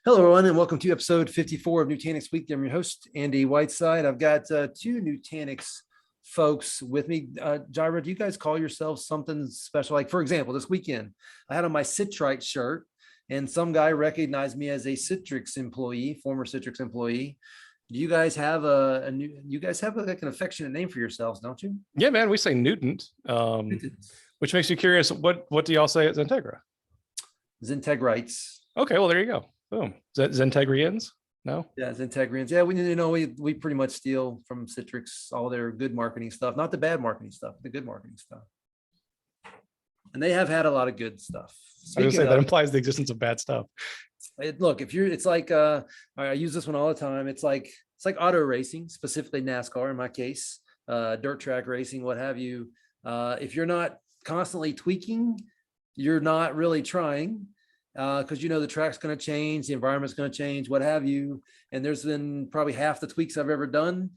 Hello, everyone, and welcome to episode 54 of Nutanix Weekly. I'm your host, Andy Whiteside. I've got two Nutanix folks with me. Jirah, do you guys call yourselves something special? Like, for example, this weekend, I had on my Citrix shirt, and some guy recognized me as a Citrix employee, former Citrix employee. Do you guys have like an affectionate name for yourselves, don't you? Yeah, man, we say Newton, which makes you curious. What do y'all say at XenTegra? XenTegrites. Okay, well, there you go. Boom. Is that XenTegrians? No? Yeah, XenTegrians. Yeah, we pretty much steal from Citrix all their good marketing stuff, not the bad marketing stuff, the good marketing stuff. And they have had a lot of good stuff. I was gonna say that implies the existence of bad stuff. Look, it's like I use this one all the time. It's like auto racing, specifically NASCAR in my case, dirt track racing, what have you. If you're not constantly tweaking, you're not really trying. Because the track's going to change, the environment's going to change, what have you. And there's been probably half the tweaks I've ever done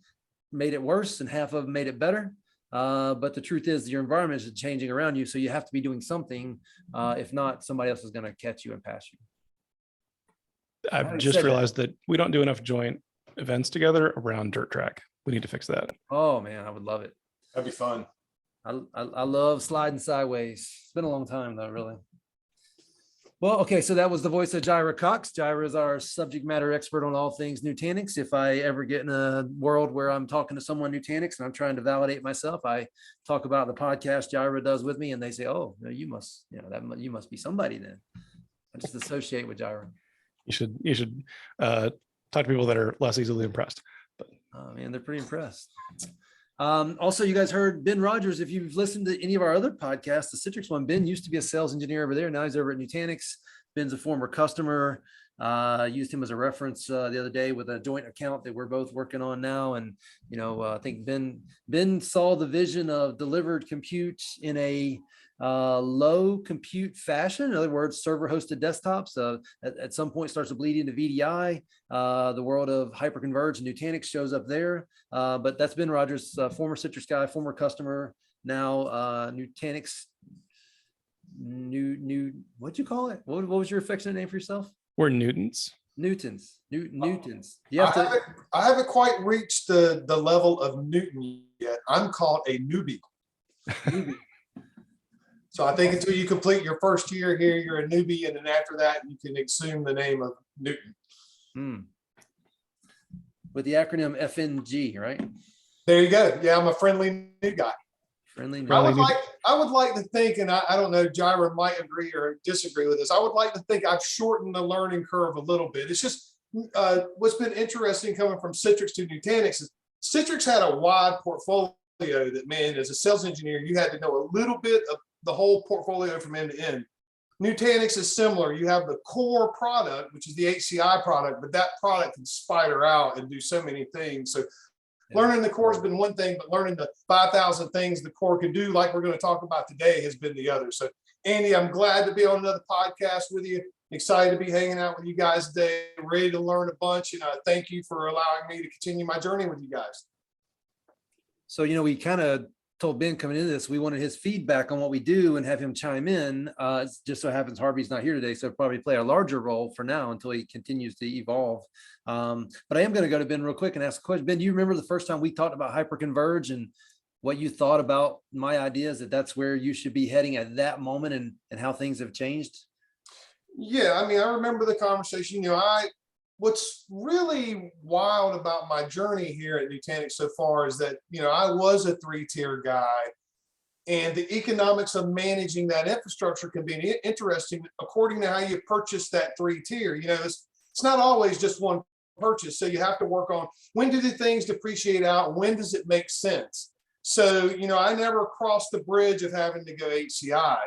made it worse and half of them made it better. But the truth is your environment is changing around you. So you have to be doing something. If not, somebody else is going to catch you and pass you. I've just realized that we don't do enough joint events together around dirt track. We need to fix that. Oh man, I would love it. That'd be fun. I love sliding sideways. It's been a long time though, really. Well, okay, so that was the voice of Jirah Cox. Jirah is our subject matter expert on all things Nutanix. If I ever get in a world where I'm talking to someone Nutanix and I'm trying to validate myself, I talk about the podcast Jirah does with me, and they say, "Oh, no, you must be somebody." Then I just associate with Jirah. You should talk to people that are less easily impressed. But oh man, they're pretty impressed. Also, you guys heard Ben Rogers. If you've listened to any of our other podcasts, the Citrix one, Ben used to be a sales engineer over there. Now he's over at Nutanix. Ben's a former customer. Used him as a reference the other day with a joint account that we're both working on now. And, I think Ben saw the vision of delivered compute in a low compute fashion. In other words, server hosted desktops at some point starts to bleed into VDI. The world of hyperconverged and Nutanix shows up there. But that's Ben Rogers, former Citrix guy, former customer, now Nutanix. What'd you call it? What was your affectionate name for yourself? we're Newtons. Newtons. I haven't quite reached the level of Newton yet. I'm called a newbie. So I think until you complete your first year here, you're a newbie, and then after that, you can assume the name of Newton. With the acronym FNG, right? There you go. Yeah, I'm a friendly new guy. Friendly. I would like to think, and I don't know, Jirah might agree or disagree with this. I would like to think I've shortened the learning curve a little bit. It's just what's been interesting coming from Citrix to Nutanix is Citrix had a wide portfolio that, man, as a sales engineer, you had to know a little bit of the whole portfolio from end to end. Nutanix is similar. You have the core product, which is the HCI product, but that product can spider out and do so many things. So learning the core has been one thing, but learning the 5,000 things the core can do, like we're going to talk about today, has been the other. So, Andy, I'm glad to be on another podcast with you. Excited to be hanging out with you guys today. Ready to learn a bunch. And thank you for allowing me to continue my journey with you guys. So, we kind of told Ben coming into this, we wanted his feedback on what we do and have him chime in. It just so happens Harvey's not here today, so probably play a larger role for now until he continues to evolve. But I am going to go to Ben real quick and ask a question. Ben, do you remember the first time we talked about hyperconverge and what you thought about my ideas that that's where you should be heading at that moment and how things have changed? Yeah, I mean, I remember the conversation. What's really wild about my journey here at Nutanix so far is that, I was a 3-tier guy, and the economics of managing that infrastructure can be interesting according to how you purchase that 3-tier. It's not always just one purchase. So you have to work on when do the things depreciate out? When does it make sense? So, I never crossed the bridge of having to go HCI.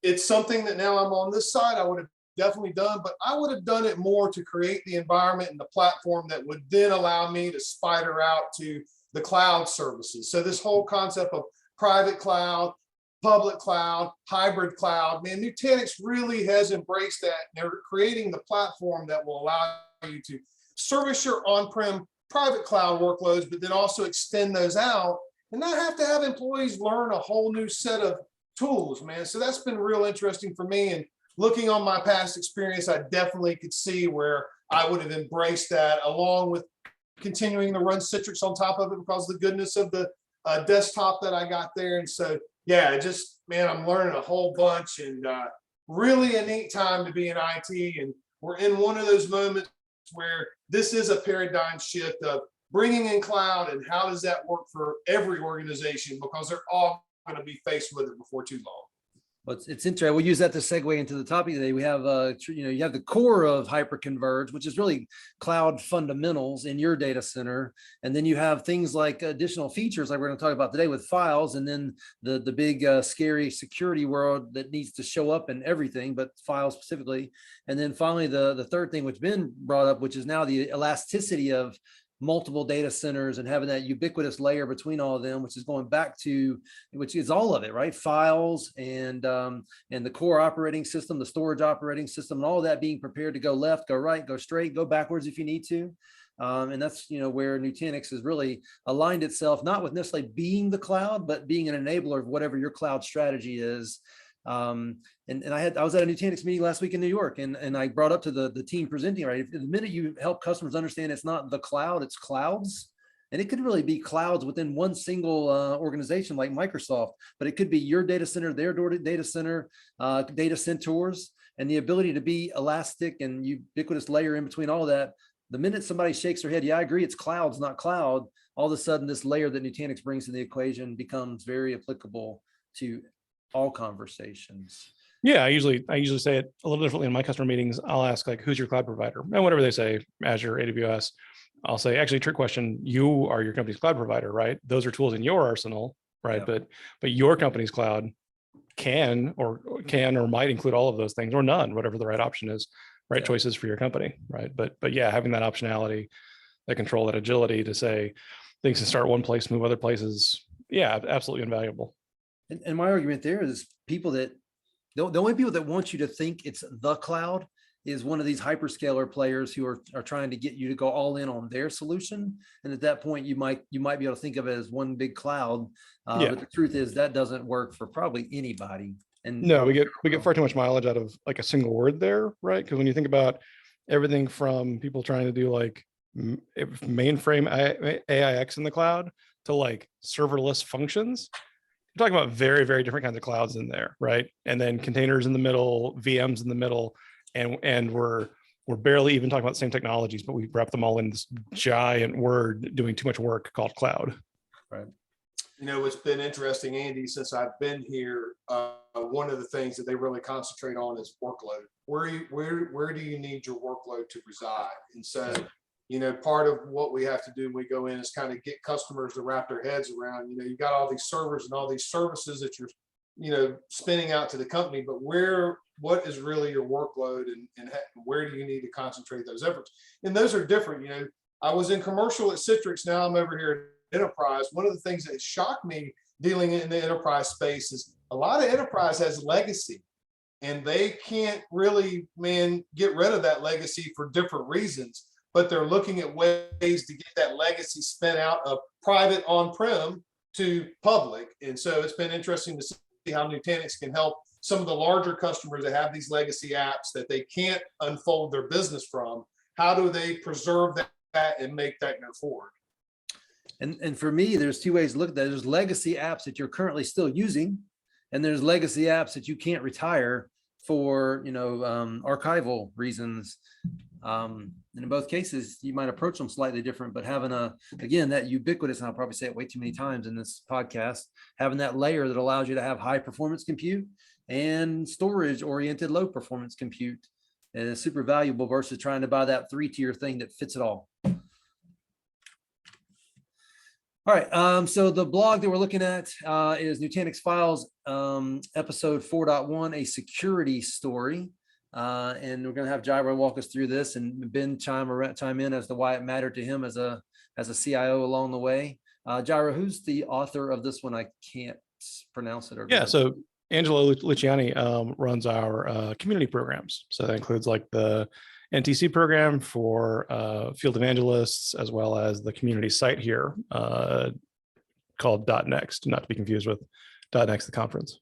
It's something that now I'm on this side, I would have definitely done, but I would have done it more to create the environment and the platform that would then allow me to spider out to the cloud services. So this whole concept of private cloud, public cloud, hybrid cloud, man, Nutanix really has embraced that. They're creating the platform that will allow you to service your on-prem private cloud workloads, but then also extend those out and not have to have employees learn a whole new set of tools, man. So that's been real interesting for me. And looking on my past experience, I definitely could see where I would have embraced that, along with continuing to run Citrix on top of it because of the goodness of the desktop that I got there. And so, yeah, just, man, I'm learning a whole bunch, and really a neat time to be in IT. And we're in one of those moments where this is a paradigm shift of bringing in cloud, and how does that work for every organization, because they're all going to be faced with it before too long. Well, it's interesting. We'll use that to segue into the topic today. We have, you have the core of hyperconverged, which is really cloud fundamentals in your data center. And then you have things like additional features like we're going to talk about today with files, and then the big scary security world that needs to show up in everything, but files specifically. And then finally, the third thing which Ben brought up, which is now the elasticity of multiple data centers and having that ubiquitous layer between all of them, which is going back to, which is all of it, right? Files and the core operating system, the storage operating system, and all of that being prepared to go left, go right, go straight, go backwards if you need to. And that's, where Nutanix has really aligned itself, not with necessarily being the cloud, but being an enabler of whatever your cloud strategy is. And I was at a Nutanix meeting last week in New York, and I brought up to the team presenting, right? The minute you help customers understand it's not the cloud, it's clouds. And it could really be clouds within one single organization like Microsoft, but it could be your data center, their data center, data centers, and the ability to be elastic and ubiquitous layer in between all of that. The minute somebody shakes their head, yeah, I agree, it's clouds, not cloud, all of a sudden this layer that Nutanix brings to the equation becomes very applicable to all conversations. Yeah, I usually say it a little differently in my customer meetings. I'll ask, like, who's your cloud provider? And whatever they say, Azure, AWS, I'll say, actually, trick question, you are your company's cloud provider, right? Those are tools in your arsenal, right? Yeah. But your company's cloud can or might include all of those things, or none, whatever the right option is, right? Yeah. Choices Choices for your company, right? But yeah, having that optionality, that control, that agility to say things can start one place, move other places. Yeah, absolutely invaluable. And my argument there is people that, the only people that want you to think it's the cloud is one of these hyperscaler players who are trying to get you to go all in on their solution. And at that point, you might be able to think of it as one big cloud. Yeah. But the truth is that doesn't work for probably anybody. And no, we get far too much mileage out of like a single word there, right? Because when you think about everything from people trying to do like mainframe AIX in the cloud to like serverless functions, you're talking about very, very different kinds of clouds in there, right? And then containers in the middle, VMs in the middle, and we're barely even talking about the same technologies, but we wrap them all in this giant word doing too much work called cloud. Right. It's been interesting, Andy, since I've been here. One of the things that they really concentrate on is workload. Where do you need your workload to reside? And so, part of what we have to do when we go in is kind of get customers to wrap their heads around, you've got all these servers and all these services that you're, spinning out to the company, but what is really your workload, and where do you need to concentrate those efforts? And those are different. I was in commercial at Citrix. Now I'm over here at enterprise. One of the things that shocked me dealing in the enterprise space is a lot of enterprise has legacy, and they can't really, get rid of that legacy for different reasons. But they're looking at ways to get that legacy spent out of private on-prem to public. And so it's been interesting to see how Nutanix can help some of the larger customers that have these legacy apps that they can't unfold their business from. How do they preserve that and make that go forward? And for me, there's two ways to look at that. There's legacy apps that you're currently still using, and there's legacy apps that you can't retire for, archival reasons. And in both cases, you might approach them slightly different, but having again, that ubiquitous, and I'll probably say it way too many times in this podcast, having that layer that allows you to have high performance compute and storage oriented low performance compute is super valuable versus trying to buy that 3-tier thing that fits it all. All right, so the blog that we're looking at is Nutanix Files, episode 4.1, a security story. And we're going to have Jirah walk us through this, and Ben chime in as to why it mattered to him as a CIO along the way. Jirah, who's the author of this one? I can't pronounce it. Yeah, so Angelo Luciani runs our community programs. So that includes like the NTC program for field evangelists, as well as the community site here called .next, not to be confused with .next, the conference.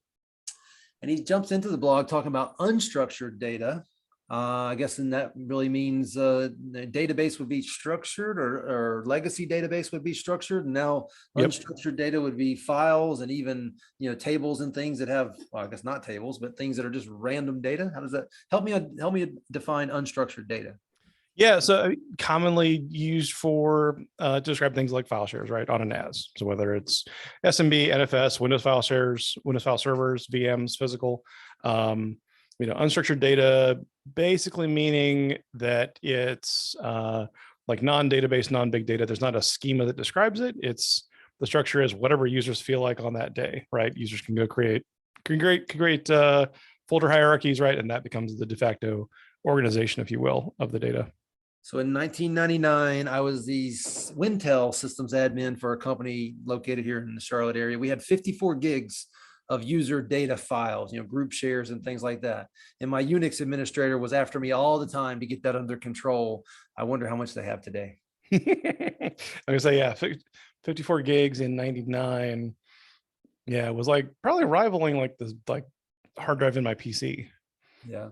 And he jumps into the blog talking about unstructured data. I guess and that really means the database would be structured or legacy database would be structured. And now Yep. unstructured data would be files and even, tables and things that have, well, I guess not tables, but things that are just random data. How does that help me define unstructured data? Yeah, so commonly used for to describe things like file shares, right, on a NAS. So whether it's SMB, NFS, Windows file shares, Windows file servers, VMs, physical, unstructured data, basically meaning that it's like non-database, non-big data. There's not a schema that describes it. It's the structure is whatever users feel like on that day, right? Users can go create folder hierarchies, right, and that becomes the de facto organization, if you will, of the data. So in 1999, I was the Wintel systems admin for a company located here in the Charlotte area. We had 54 gigs of user data files, group shares and things like that. And my Unix administrator was after me all the time to get that under control. I wonder how much they have today. I would say, yeah, 54 gigs in 99. Yeah, it was like probably rivaling like the hard drive in my PC. Yeah.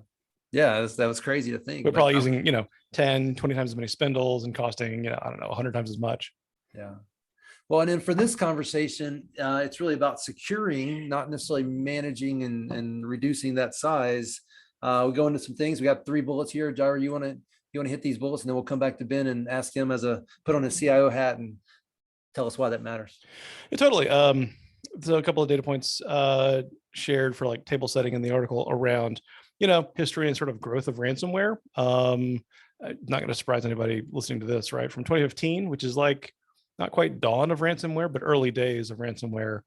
Yeah, that was crazy to think. We're probably using, 10, 20 times as many spindles and costing, I don't know, 100 times as much. Yeah. Well, and then for this conversation, it's really about securing, not necessarily managing and reducing that size. We go into some things. We got 3 bullets here. Jirah, you want to hit these bullets, and then we'll come back to Ben and ask him put on his CIO hat and tell us why that matters. Yeah, totally. So a couple of data points shared for like table setting in the article around, history and sort of growth of ransomware. Not going to surprise anybody listening to this, right? From 2015, which is like not quite dawn of ransomware, but early days of ransomware,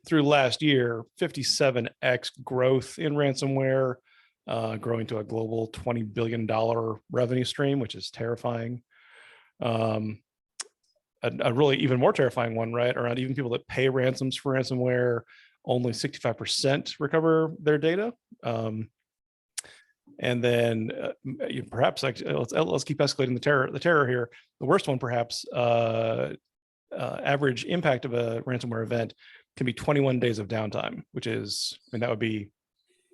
through last year, 57x growth in ransomware, growing to a global $20 billion revenue stream, which is terrifying. A really even more terrifying one, right? Around even people that pay ransoms for ransomware, only 65% recover their data. And then perhaps let's keep escalating the terror here. The worst one, perhaps, average impact of a ransomware event can be 21 days of downtime, which is, that would be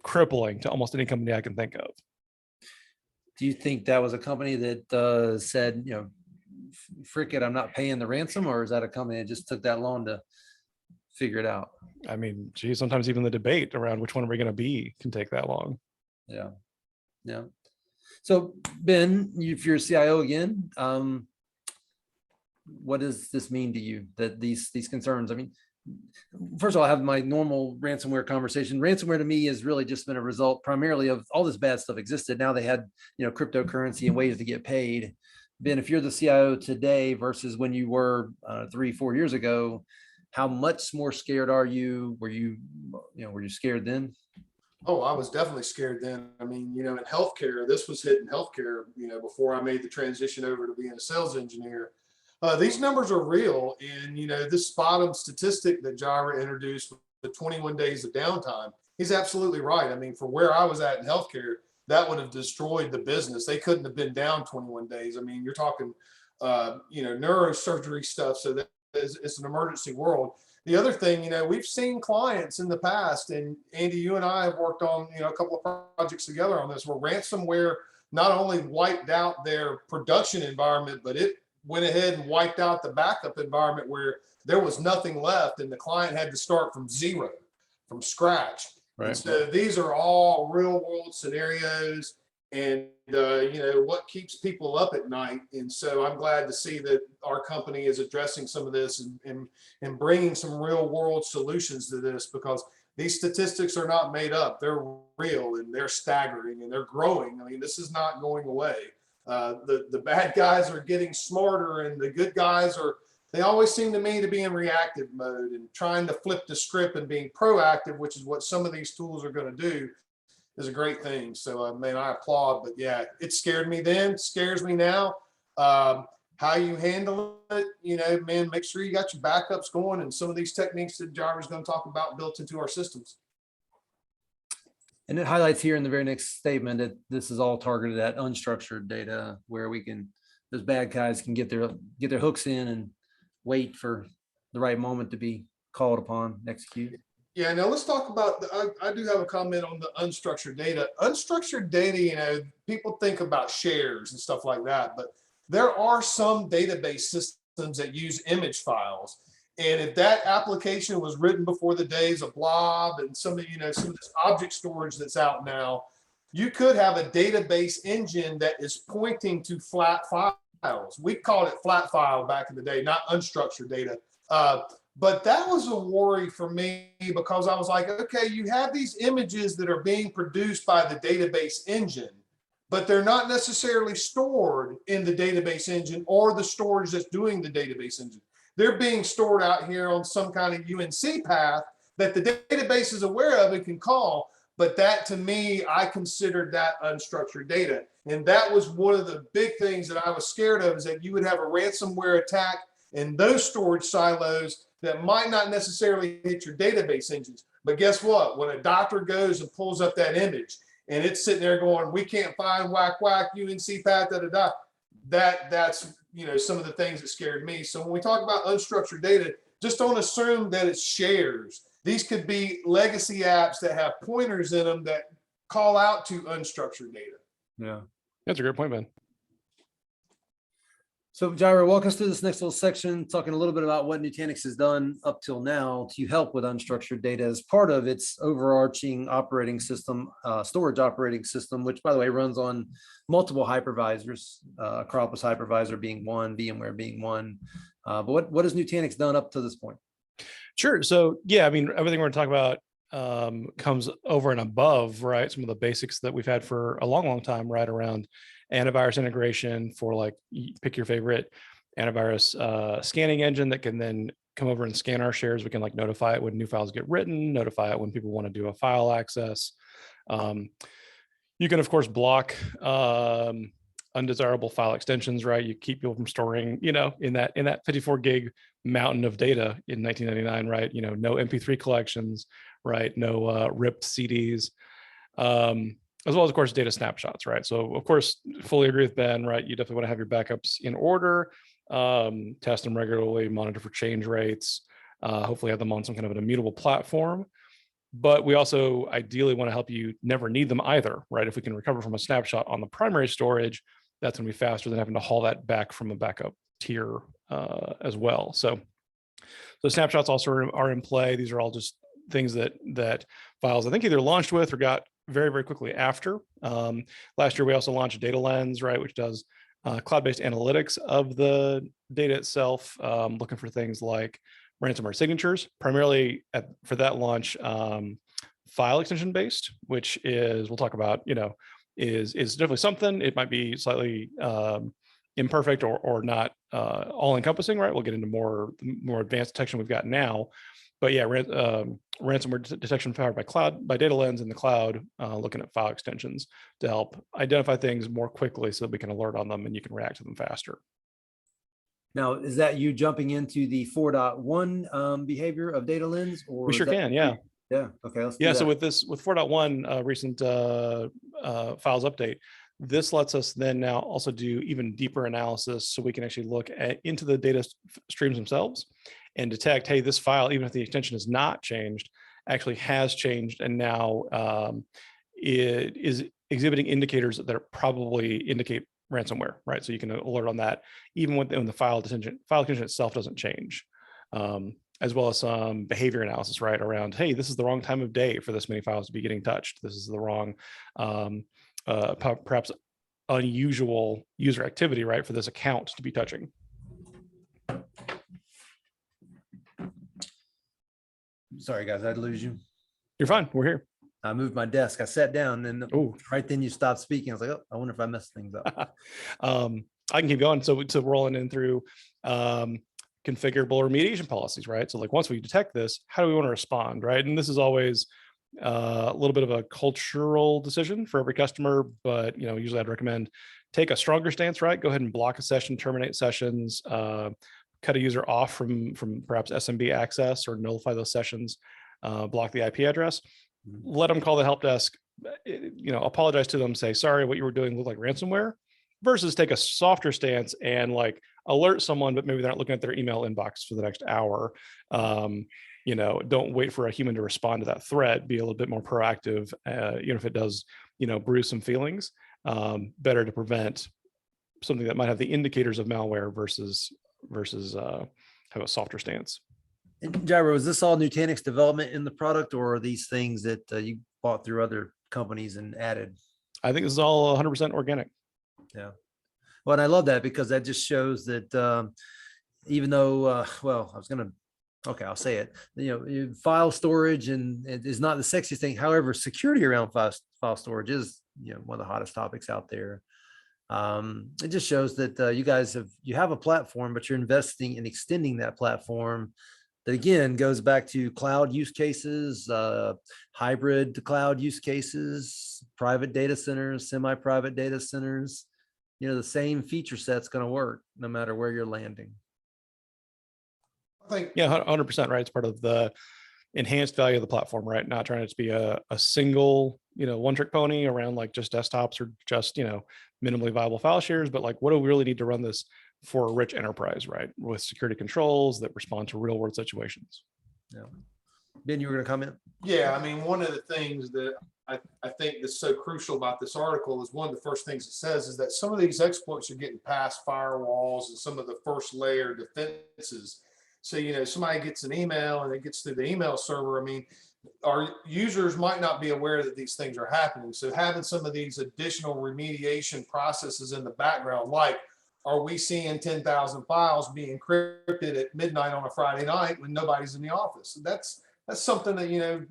crippling to almost any company I can think of. Do you think that was a company that said, frick it, I'm not paying the ransom, or is that a company that just took that long to figure it out? I mean, geez, sometimes even the debate around which one are we going to be can take that long. Yeah. Yeah. So Ben, if you're a CIO again, what does this mean to you that these concerns? I mean, first of all, I have my normal ransomware conversation. Ransomware to me has really just been a result primarily of all this bad stuff existed. Now they had, cryptocurrency and ways to get paid. Ben, if you're the CIO today versus when you were 3-4 years ago, how much more scared are you? Were you scared then? Oh, I was definitely scared then. I mean, in healthcare, this was hitting healthcare, before I made the transition over to being a sales engineer. These numbers are real. And, this bottom statistic that Jirah introduced with the 21 days of downtime, he's absolutely right. I mean, for where I was at in healthcare, that would have destroyed the business. They couldn't have been down 21 days. I mean, you're talking, neurosurgery stuff. So that it's an emergency world. The other thing, we've seen clients in the past, and Andy, you and I have worked on, a couple of projects together on this, where ransomware not only wiped out their production environment, but it went ahead and wiped out the backup environment where there was nothing left and the client had to start from zero, from scratch. Right. And so these are all real world scenarios, and what keeps people up at night. And so I'm glad to see that our company is addressing some of this and bringing some real world solutions to this, because these statistics are not made up. They're real and they're staggering and they're growing. I mean, this is not going away. The bad guys are getting smarter, and the good guys they always seem to me to be in reactive mode and trying to flip the script, and being proactive, which is what some of these tools are going to do, is a great thing. So, man, I applaud. But yeah, it scared me then, scares me now. How you handle it, man, make sure you got your backups going, and some of these techniques that Jirah's going to talk about built into our systems. And it highlights here in the very next statement that this is all targeted at unstructured data, where those bad guys can get their hooks in and wait for the right moment to be called upon, execute. Yeah, now let's talk about I do have a comment on the unstructured data. Unstructured data, people think about shares and stuff like that, but there are some database systems that use image files. And if that application was written before the days of Blob and some of this object storage that's out now, you could have a database engine that is pointing to flat files. We called it flat file back in the day, not unstructured data. But that was a worry for me because I was like, okay, you have these images that are being produced by the database engine, but they're not necessarily stored in the database engine or the storage that's doing the database engine. They're being stored out here on some kind of UNC path that the database is aware of and can call. But that, to me, I considered that unstructured data. And that was one of the big things that I was scared of, is that you would have a ransomware attack in those storage silos that might not necessarily hit your database engines. But guess what? When a doctor goes and pulls up that image and it's sitting there going, we can't find whack, UNC path, that's some of the things that scared me. So when we talk about unstructured data, just don't assume that it's shares. These could be legacy apps that have pointers in them that call out to unstructured data. Yeah. That's a great point, Ben. So Jirah, walk us through this next little section, talking a little bit about what Nutanix has done up till now to help with unstructured data as part of its overarching operating system, storage operating system, which, by the way, runs on multiple hypervisors, Acropolis hypervisor being one, VMware being one. But what has Nutanix done up to this point? Sure. So yeah, I mean, everything we're going to talk about comes over and above, right? Some of the basics that we've had for a long, long time, right? Around antivirus integration for, like, pick your favorite antivirus scanning engine that can then come over and scan our shares. We can, like, notify it when new files get written, notify it when people want to do a file access. You can, of course, block undesirable file extensions, right? You keep people from storing, in that 54 gig mountain of data in 1999, right? No MP3 collections, right? No ripped CDs, as well as, of course, data snapshots, right? So, of course, fully agree with Ben, right? You definitely want to have your backups in order, test them regularly, monitor for change rates, hopefully have them on some kind of an immutable platform. But we also ideally want to help you never need them either, right? If we can recover from a snapshot on the primary storage, that's going to be faster than having to haul that back from a backup tier as well. So snapshots also are in play. These are all just things that files, I think, either launched with or got very, very quickly after. Last year, we also launched Data Lens, right, which does cloud-based analytics of the data itself, looking for things like ransomware signatures, primarily for that launch, file extension based, which is, we'll talk about, is definitely something. It might be slightly imperfect or not all encompassing, right? We'll get into more advanced detection we've got now. But yeah, ransomware detection powered by Data Lens in the cloud, looking at file extensions to help identify things more quickly so that we can alert on them and you can react to them faster. Now, is that you jumping into the 4.1 behavior of Data Lens? Or we sure can, yeah. Yeah, okay, let's do yeah, that. so with 4.1 recent files update, this lets us then now also do even deeper analysis, so we can actually look into the data streams themselves and detect, hey, this file, even if the extension is not changed, actually has changed, and now it is exhibiting indicators that probably indicate ransomware, right? So you can alert on that even when the file extension itself doesn't change, as well as some behavior analysis, right? Around, hey, this is the wrong time of day for this many files to be getting touched. This is the wrong, perhaps unusual user activity, right, for this account to be touching. Sorry, guys, I'd lose you. You're fine. We're here. I moved my desk. I sat down, and right then you stopped speaking. I was like, oh, I wonder if I messed things up. I can keep going. So rolling in through configurable remediation policies, right? So, like, once we detect this, how do we want to respond, right? And this is always a little bit of a cultural decision for every customer, but usually I'd recommend take a stronger stance, right? Go ahead and block a session, terminate sessions, cut a user off from perhaps SMB access, or nullify those sessions, block the IP address, let them call the help desk, apologize to them, say, sorry, what you were doing looked like ransomware, versus take a softer stance and, like, alert someone, but maybe they're not looking at their email inbox for the next hour. don't wait for a human to respond to that threat, be a little bit more proactive, even if it does, bruise some feelings. Better to prevent something that might have the indicators of malware versus have a softer stance. And Jirah, is this all Nutanix development in the product, or are these things that you bought through other companies and added? I think this is all 100% organic. Yeah. Well, and I love that because that just shows that even though, I'll say it, file storage and it is not the sexiest thing. However, security around file storage is, one of the hottest topics out there. It just shows that you have a platform, but you're investing in extending that platform. That again goes back to cloud use cases, hybrid cloud use cases, private data centers, semi-private data centers. The same feature set's going to work no matter where you're landing. I think, Yeah, 100%, right? It's part of the enhanced value of the platform, right? Not trying to be a single, one trick pony around like just desktops or just, minimally viable file shares, but like, what do we really need to run this for a rich enterprise, right? With security controls that respond to real world situations. Yeah. Ben, you were going to comment? yeah, I mean, one of the things that I think that's so crucial about this article is one of the first things it says is that some of these exploits are getting past firewalls and some of the first layer defenses. So, somebody gets an email and it gets through the email server. I mean, our users might not be aware that these things are happening. So having some of these additional remediation processes in the background, like, are we seeing 10,000 files being encrypted at midnight on a Friday night when nobody's in the office? That's something that,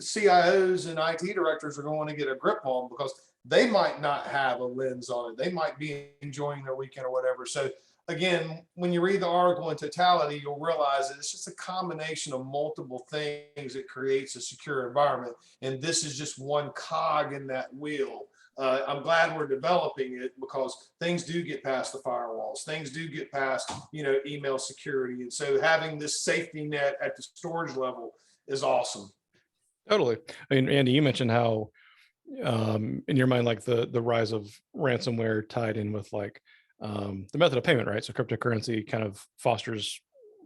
CIOs and IT directors are going to get a grip on because they might not have a lens on it. They might be enjoying their weekend or whatever. So again, when you read the article in totality, you'll realize that it's just a combination of multiple things that creates a secure environment. And this is just one cog in that wheel. I'm glad we're developing it because things do get past the firewalls. Things do get past, email security. And so having this safety net at the storage level is awesome. Totally. I mean, Andy, you mentioned how in your mind, like the rise of ransomware tied in with like the method of payment, right? So cryptocurrency kind of fosters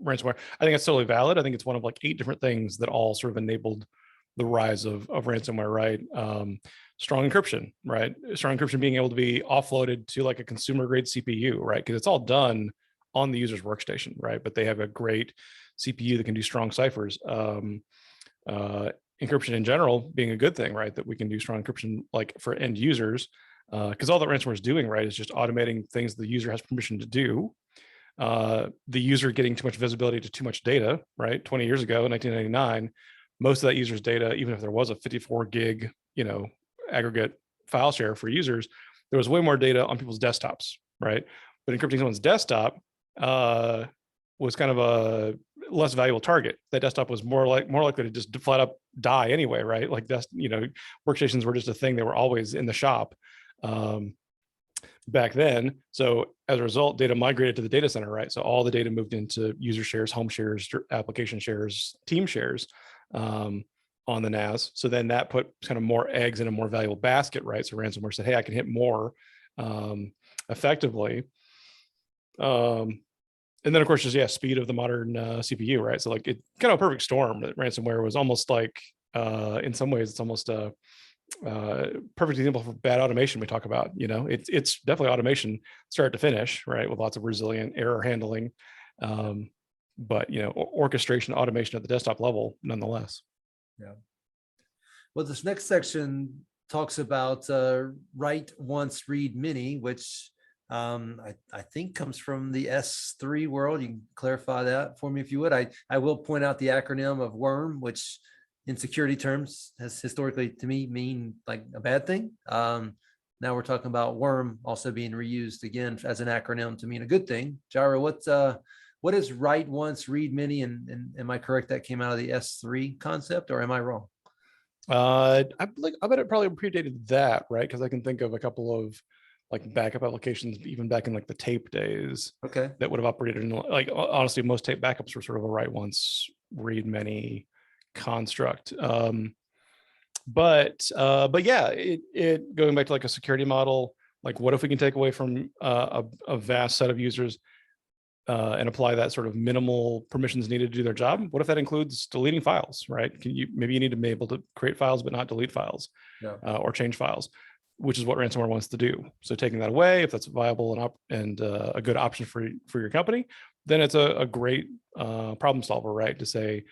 ransomware. I think it's totally valid. I think it's one of like 8 different things that all sort of enabled the rise of ransomware, right? Strong encryption, right? Strong encryption being able to be offloaded to like a consumer grade CPU, right? Because it's all done on the user's workstation, right? But they have a great CPU that can do strong ciphers. Encryption in general being a good thing, right? That we can do strong encryption like for end users, because all that ransomware is doing, right, is just automating things the user has permission to do. The user getting too much visibility to too much data, right? 20 years ago, in 1999, most of that user's data, even if there was a 54 gig, aggregate file share for users, there was way more data on people's desktops, right? But encrypting someone's desktop was kind of a less valuable target. That desktop was more likely to just flat up die anyway, right? Like that's, workstations were just a thing. They were always in the shop back then. So as a result, data migrated to the data center, right? So all the data moved into user shares, home shares, application shares, team shares on the NAS. So then that put kind of more eggs in a more valuable basket, right? So ransomware said, hey, I can hit more effectively. And then of course, just speed of the modern CPU, right? So like it kind of a perfect storm. That ransomware was almost like, in some ways, it's almost a perfect example for bad automation. We talk about, it's definitely automation, start to finish, right, with lots of resilient error handling, but orchestration, automation at the desktop level, nonetheless. Yeah. Well, this next section talks about write once, read many, which I think comes from the S3 world. You can clarify that for me if you would. I will point out the acronym of WORM, which in security terms has historically to me mean like a bad thing. Now we're talking about WORM also being reused again as an acronym to mean a good thing. Jirah, what is write once, read many? And am I correct that came out of the S3 concept, or am I wrong? I bet it probably predated that, right? Because I can think of a couple of like backup applications, even back in like the tape days, Okay, that would have operated in like, honestly, most tape backups were sort of a write once, read many construct. But yeah, it going back to like a security model, like what if we can take away from a vast set of users and apply that sort of minimal permissions needed to do their job. What if that includes deleting files, right? Maybe you need to be able to create files, but not delete files, or change files, which is what ransomware wants to do. So taking that away, if that's viable and a good option for your company, then it's a great problem solver, right? To say,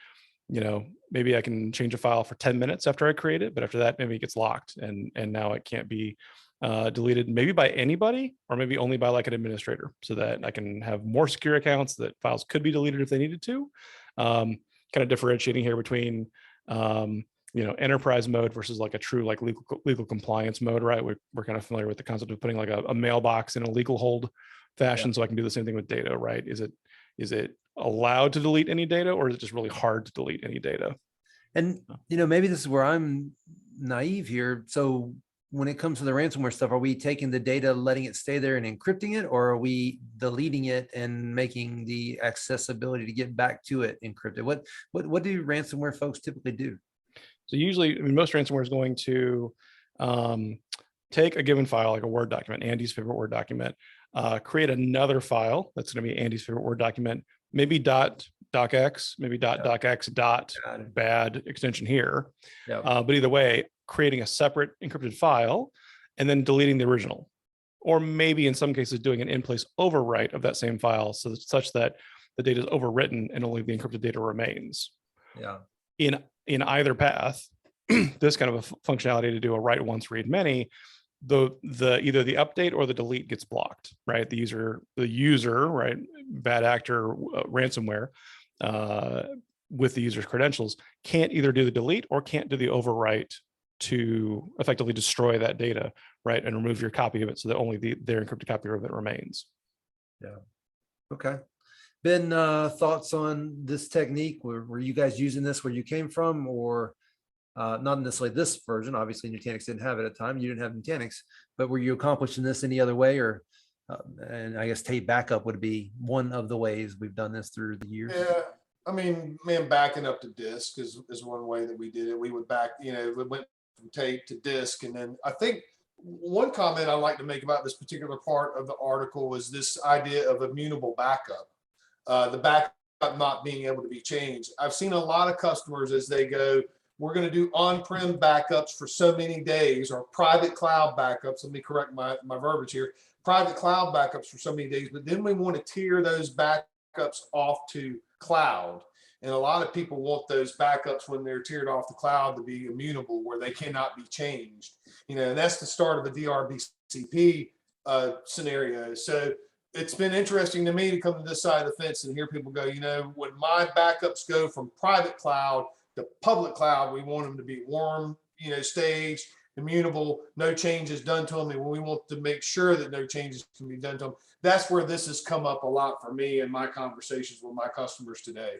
maybe I can change a file for 10 minutes after I create it, but after that, maybe it gets locked and now it can't be deleted, maybe by anybody, or maybe only by like an administrator, so that I can have more secure accounts that files could be deleted if they needed to. Kind of differentiating here between, enterprise mode versus like a true like legal compliance mode, right? We're kind of familiar with the concept of putting like a mailbox in a legal hold fashion, so I can do the same thing with data, right? Is it allowed to delete any data, or is it just really hard to delete any data? And maybe this is where I'm naive here. So when it comes to the ransomware stuff, are we taking the data, letting it stay there and encrypting it, or are we deleting it and making the accessibility to get back to it encrypted? What do ransomware folks typically do? So usually, most ransomware is going to take a given file, like a Word document, Andy's favorite Word document, create another file that's going to be Andy's favorite Word document, maybe .docx, maybe .docx bad extension here. But either way, creating a separate encrypted file and then deleting the original, or maybe in some cases doing an in-place overwrite of that same file, such that the data is overwritten and only the encrypted data remains. In either path, this kind of a functionality to do a write once, read many, either the update or the delete gets blocked, right? The user, right, bad actor, ransomware, with the user's credentials, can't either do the delete or can't do the overwrite to effectively destroy that data, right, and remove your copy of it, so that only their encrypted copy of it remains. Okay. Ben, thoughts on this technique? Were you guys using this where you came from, or not necessarily this version? Obviously, Nutanix didn't have it at the time. You didn't have Nutanix, but were you accomplishing this any other way, or? And I guess tape backup would be one of the ways we've done this through the years. Yeah, I mean, backing up to disk is one way that we did it. We would we went from tape to disk, and then I think one comment I like to make about this particular part of the article was this idea of immutable backup. The backup not being able to be changed. I've seen a lot of customers as they go, we're going to do on-prem backups for so many days, or private cloud backups. Let me correct my verbiage here. Private cloud backups for so many days, but then we want to tier those backups off to cloud. And a lot of people want those backups when they're tiered off the cloud to be immutable, where they cannot be changed. And that's the start of a DRBCP scenario. So it's been interesting to me to come to this side of the fence and hear people go, when my backups go from private cloud to public cloud, we want them to be warm, staged, immutable, no changes done to them. And we want to make sure that no changes can be done to them. That's where this has come up a lot for me in my conversations with my customers today.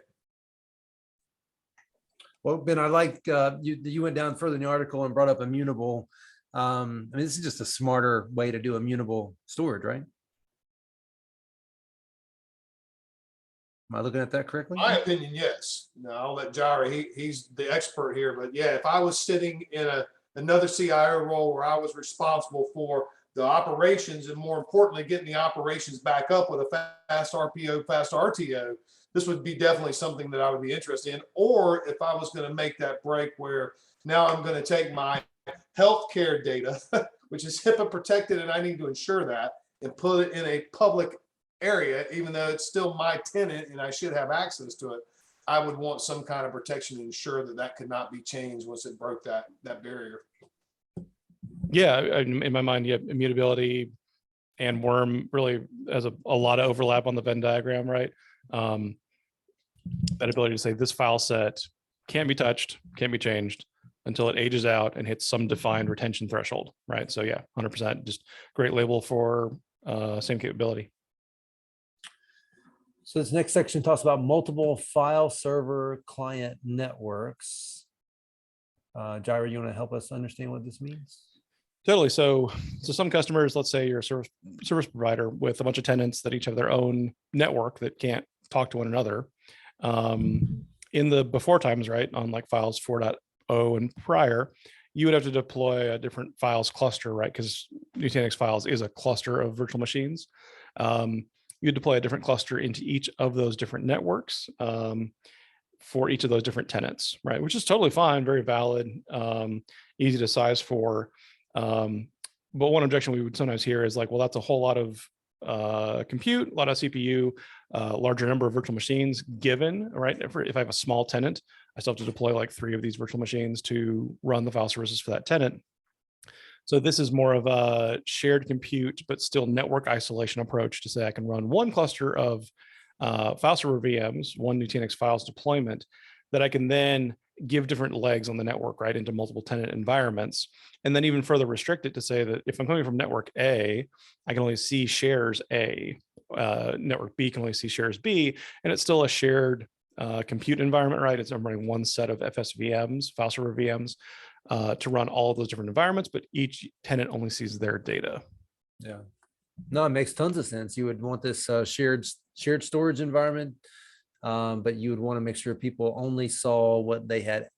Well, Ben, I like you went down further in the article and brought up immutable. I mean, this is just a smarter way to do immutable storage, right? Am I looking at that correctly? My opinion, yes. No, I'll let Jirah, he's the expert here. But yeah, if I was sitting in another CIO role where I was responsible for the operations, and more importantly, getting the operations back up with a fast RPO, fast RTO, this would be definitely something that I would be interested in. Or if I was going to make that break where now I'm going to take my healthcare data, which is HIPAA protected, and I need to ensure that, and put it in a public area, even though it's still my tenant and I should have access to it, I would want some kind of protection to ensure that that could not be changed once it broke that barrier. Yeah, in my mind, immutability and worm really has a lot of overlap on the Venn diagram, right? That ability to say this file set can't be touched, can't be changed until it ages out and hits some defined retention threshold, right? So yeah, 100%, just great label for same capability. So this next section talks about multiple file server client networks. Jirah, you want to help us understand what this means? Totally. So some customers, let's say you're a service provider with a bunch of tenants that each have their own network that can't talk to one another. In the before times, right, on like files 4.0 and prior, you would have to deploy a different files cluster, right? Because Nutanix files is a cluster of virtual machines. you deploy a different cluster into each of those different networks for each of those different tenants, right? Which is totally fine, very valid, easy to size for. But one objection we would sometimes hear is like, well, that's a whole lot of compute, a lot of CPU, larger number of virtual machines given, right? If I have a small tenant, I still have to deploy like 3 of these virtual machines to run the file services for that tenant. So this is more of a shared compute, but still network isolation approach to say I can run one cluster of file server VMs, one Nutanix files deployment that I can then give different legs on the network, right, into multiple tenant environments. And then even further restrict it to say that if I'm coming from network A, I can only see shares A, network B can only see shares B, and it's still a shared compute environment, right? It's I'm running one set of FSVMs, file server VMs, to run all of those different environments, but each tenant only sees their data. Yeah. No, it makes tons of sense. You would want this shared storage environment, but you would want to make sure people only saw what they had.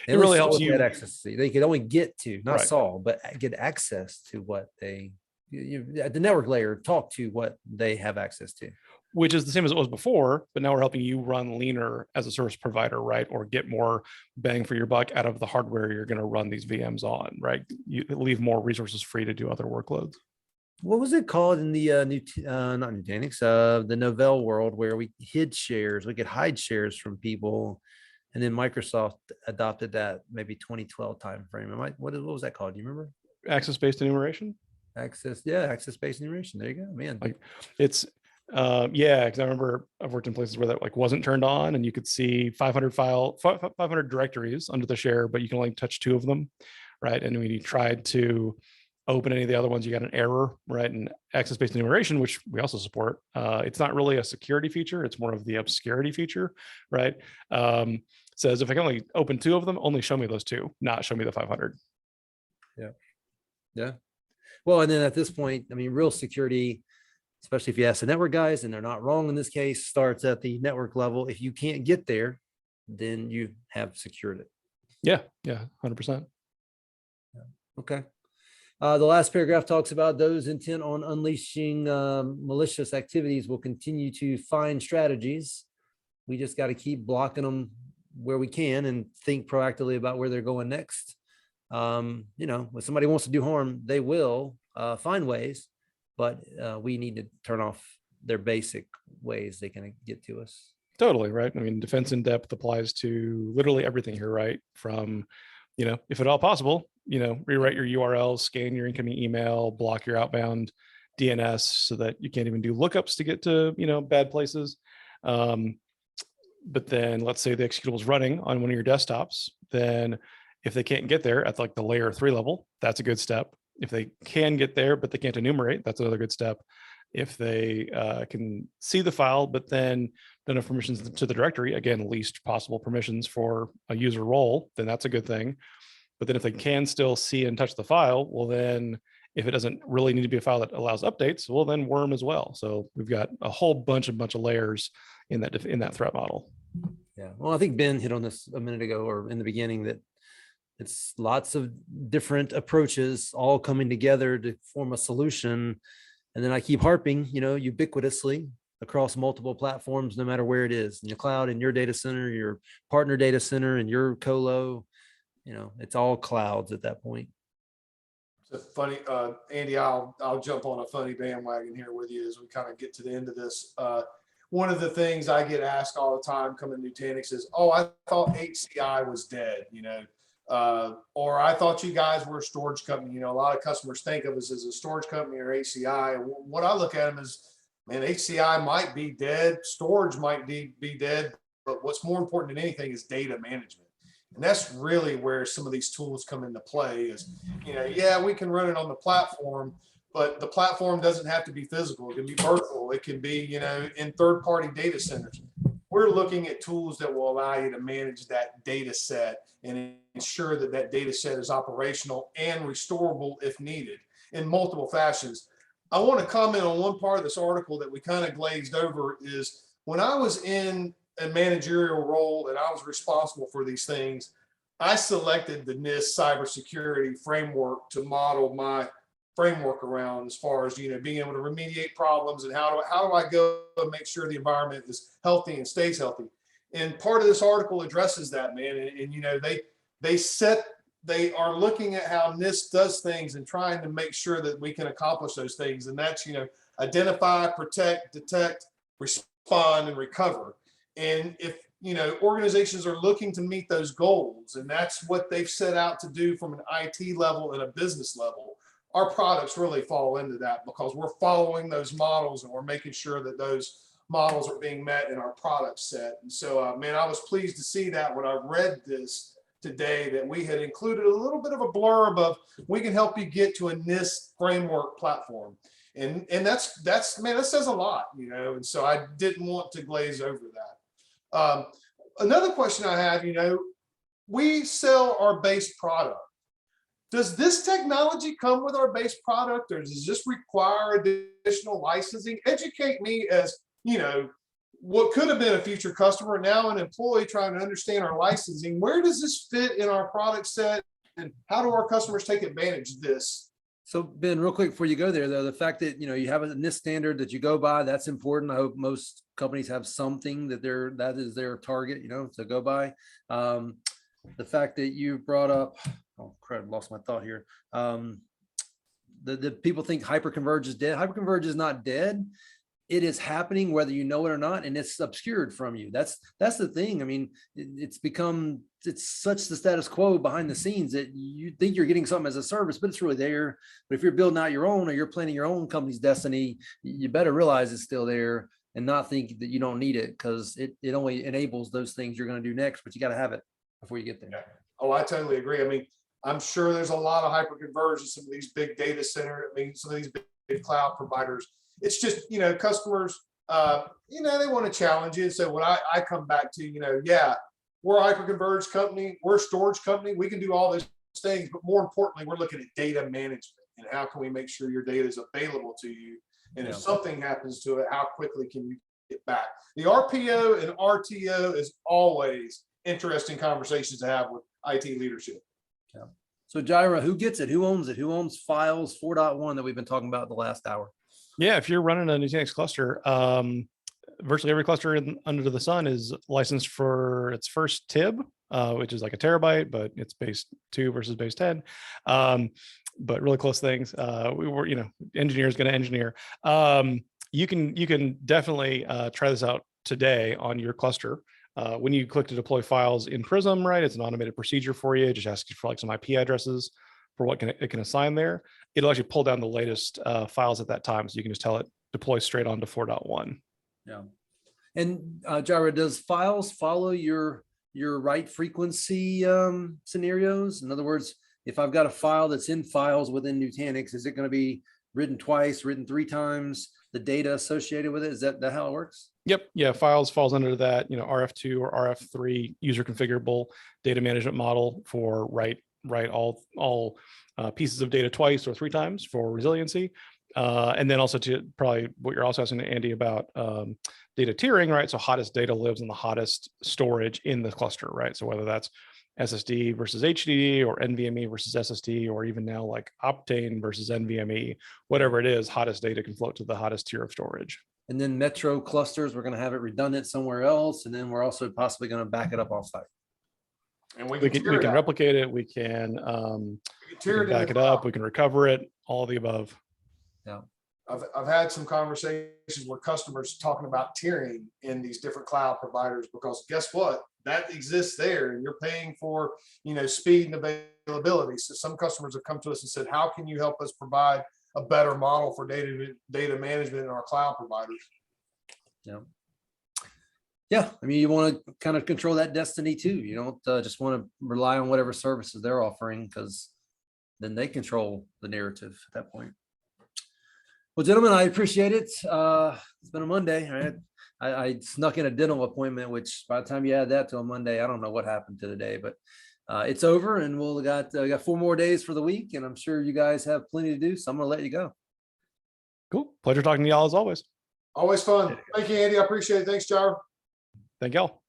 It really helps you you had access to. They could only get to, not Right. saw, but get access to what they at the network layer, talk to what they have access to. which is the same as it was before, but now we're helping you run leaner as a service provider, right? Or get more bang for your buck out of the hardware you're going to run these VMs on, right? You leave more resources free to do other workloads. What was it called in the not Nutanix, the Novell world, where we hid shares, we could hide shares from people, and then Microsoft adopted that maybe 2012 timeframe. What was that called? Do you remember? Access-based enumeration. Access-based enumeration. There you go, man. Like it's yeah, because I remember I've worked in places where that like wasn't turned on, and you could see 500 directories under the share, but you can only touch 2 of them, right? And when you tried to open any of the other ones, you got an error, right? And access-based enumeration, which we also support, it's not really a security feature; it's more of the obscurity feature, right? Says if I can only open 2 of them, only show me those 2, not show me the 500. Yeah. Well, and then at this point, I mean, real security, especially if you ask the network guys, and they're not wrong in this case, starts at the network level. If you can't get there, then you have secured it. Yeah, 100%. Okay. The last paragraph talks about those intent on unleashing malicious activities will continue to find strategies. We just got to keep blocking them where we can and think proactively about where they're going next. When somebody wants to do harm, they will find ways, but we need to turn off their basic ways they can get to us. Totally, right? I mean, defense in depth applies to literally everything here, right? From, if at all possible, rewrite your URLs, scan your incoming email, block your outbound DNS so that you can't even do lookups to get to, bad places. But then let's say the executable is running on one of your desktops, then if they can't get there at like the layer 3 level, that's a good step. If they can get there, but they can't enumerate, that's another good step. If they can see the file, but then don't have permissions to the directory, again, least possible permissions for a user role, then that's a good thing. But then if they can still see and touch the file, well, then if it doesn't really need to be a file that allows updates, well, then worm as well. So we've got a whole bunch of layers in that threat model. Yeah. Well, I think Ben hit on this a minute ago or in the beginning that it's lots of different approaches all coming together to form a solution. And then I keep harping, ubiquitously across multiple platforms, no matter where it is, in your cloud, in your data center, your partner data center, and your colo, it's all clouds at that point. It's funny, Andy, I'll jump on a funny bandwagon here with you as we kind of get to the end of this. One of the things I get asked all the time coming to Nutanix is, oh, I thought HCI was dead, or I thought you guys were a storage company. A lot of customers think of us as a storage company or HCI. What I look at them is, man, HCI might be dead, storage might be dead, but what's more important than anything is data management. And that's really where some of these tools come into play is, we can run it on the platform, but the platform doesn't have to be physical. It can be virtual. It can be, in third-party data centers. We're looking at tools that will allow you to manage that data set and ensure that that data set is operational and restorable if needed in multiple fashions. I want to comment on one part of this article that we kind of glazed over is when I was in a managerial role and I was responsible for these things, I selected the NIST cybersecurity framework to model my framework around as far as, being able to remediate problems and how do I go and make sure the environment is healthy and stays healthy. And part of this article addresses that, man. And they are looking at how NIST does things and trying to make sure that we can accomplish those things. And that's, identify, protect, detect, respond, and recover. And if, organizations are looking to meet those goals, and that's what they've set out to do from an IT level and a business level, our products really fall into that because we're following those models and we're making sure that those models are being met in our product set. And so, man, I was pleased to see that when I read this today, that we had included a little bit of a blurb of, we can help you get to a NIST framework platform. And that's, man, that says a lot, and so I didn't want to glaze over that. Another question I have, we sell our base product. Does this technology come with our base product, or does this require additional licensing? Educate me as, what could have been a future customer, now an employee trying to understand our licensing. Where does this fit in our product set, and how do our customers take advantage of this? So Ben, real quick before you go there, though, the fact that, you have a NIST standard that you go by, that's important. I hope most companies have something that is their target, to go by. The fact that you brought up, oh crap, lost my thought here. The people think hyperconverge is dead. Hyperconverge is not dead. It is happening whether you know it or not, and it's obscured from you. That's the thing. I mean, it's such the status quo behind the scenes that you think you're getting something as a service, but it's really there. But if you're building out your own, or you're planning your own company's destiny, you better realize it's still there and not think that you don't need it, because it only enables those things you're going to do next, but you got to have it before you get there. Yeah. Oh, I totally agree. I mean, I'm sure there's a lot of hyperconvergence in some of these big data center, some of these big cloud providers. It's just, customers, they want to challenge you. And so when I come back to, yeah, we're a hyperconverged company, we're a storage company, we can do all those things, but more importantly, we're looking at data management and how can we make sure your data is available to you. And if something happens to it, how quickly can you get back? The RPO and RTO is always interesting conversations to have with IT leadership. Yeah. So Jirah, who gets it? Who owns it? Who owns Files 4.1 that we've been talking about the last hour? Yeah, if you're running a Nutanix cluster, virtually every cluster under the sun is licensed for its first TIB, which is like a terabyte, but it's base 2 versus base 10. But really close things. We were, engineers going to engineer. You can definitely try this out today on your cluster. When you click to deploy files in Prism, right, it's an automated procedure for you. It just asks you for like some IP addresses for what it can assign there. It'll actually pull down the latest files at that time. So you can just tell it deploy straight onto 4.1. Yeah. And Jirah, does Files follow your write frequency scenarios? In other words, if I've got a file that's in Files within Nutanix, is it going to be written twice, written 3 times? The data associated with it, is that how it works? Yep. Yeah. Files falls under that, RF2 or RF3 user configurable data management model for write all pieces of data twice or 3 times for resiliency. And then also to probably what you're also asking Andy about data tiering, right? So hottest data lives in the hottest storage in the cluster, right? So whether that's SSD versus HDD or NVMe versus SSD, or even now like Optane versus NVMe, whatever it is, hottest data can float to the hottest tier of storage. And then Metro clusters, we're going to have it redundant somewhere else. And then we're also possibly going to back it up offsite. And we can replicate it. We can back it up. We can recover it. All of the above. Yeah. I've had some conversations where customers talking about tiering in these different cloud providers, because guess what? That exists there, and you're paying for, speed and availability. So some customers have come to us and said, how can you help us provide a better model for data management in our cloud providers? Yeah. Yeah. I mean, you want to kind of control that destiny too. You don't just want to rely on whatever services they're offering, because then they control the narrative at that point. Well, gentlemen, I appreciate it. It's been a Monday. Right? I snuck in a dental appointment, which by the time you add that to a Monday, I don't know what happened to the day, but it's over, and we got 4 more days for the week, and I'm sure you guys have plenty to do. So I'm going to let you go. Cool. Pleasure talking to y'all as always. Always fun. Thank you, Andy. I appreciate it. Thanks, Jirah. Thank y'all.